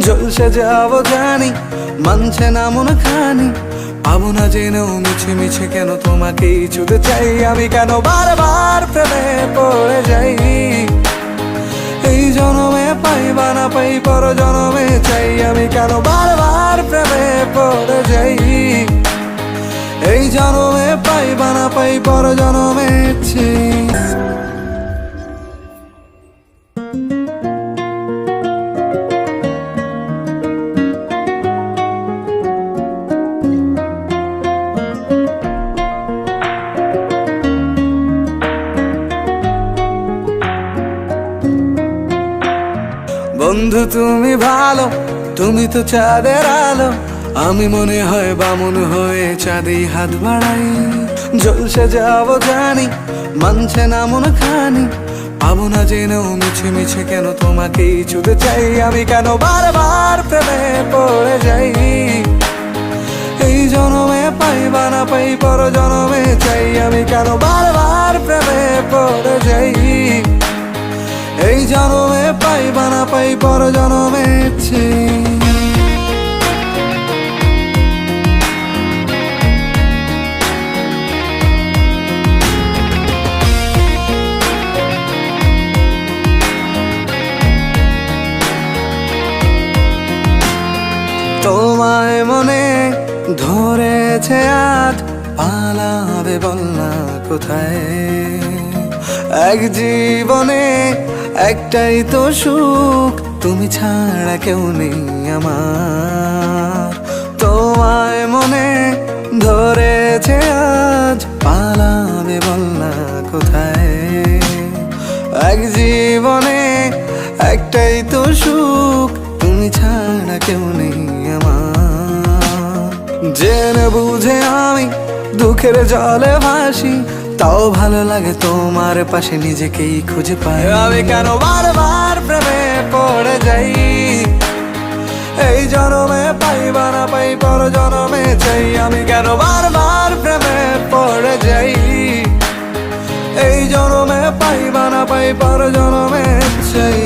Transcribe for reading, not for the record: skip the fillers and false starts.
জলসে যাবো জানি, মানছে না মন খানি, পাবো না জেনেও মিছে মিছে কেন তোমাকেই ছুতে চাই আমি, কেন বারবার প্রেমে পড়ে যাই। এই জনমে পাই বা না পাই পর জনমে চাই আমি, কেন বারবার প্রেমে পড়ে যাই। এই জনমে পাই বা না পাই পর জনমে চাই। বন্ধু তুমি ভালো, তুমি তো চাঁদের আলো, আমি মনে হয় বামুন হয়ে চাঁদে হাত বাড়াই। জলসে যাবো জানি, মানছে না মন খানি, পাবো না জেনেও মিছে মিছে কেন তোমাকেই ছুতে চাই আমি, কেন বারবার প্রেমে পড়ে যাই। এই জনমে পাই বা না পাই পর জনমে চাই আমি, কেন বারবার প্রেমে পড়ে যাই। এই জনমে পাই বা না পাই পর জনমে চাই। তোমায় মনে ধরেছে আজ, পালাবে বল না কোথায়। এক জীবনে একটাই তো সুখ, তুমি ছাড়া কেউ নেই আমার। তোমায় মনে ধরেছে আজ, পালাবে বল না কোথায়। এক জীবনে একটাই তো সুখ, তুমি ছাড়া কেউ নেই আমার। জেনে বুঝে আমি দুঃখের জলে ভাসি, তাও ভালো লাগে তোমার পাশে নিজেকেই খুঁজে পাই আমি, কেন বারবার প্রেমে পড়ে যাই। এই জনমে পাই বা না পাই পর জনমে চাই আমি, কেন বারবার প্রেমে পড়ে যাই। এই জনমে পাই বা না পাই পর জনমে চাই।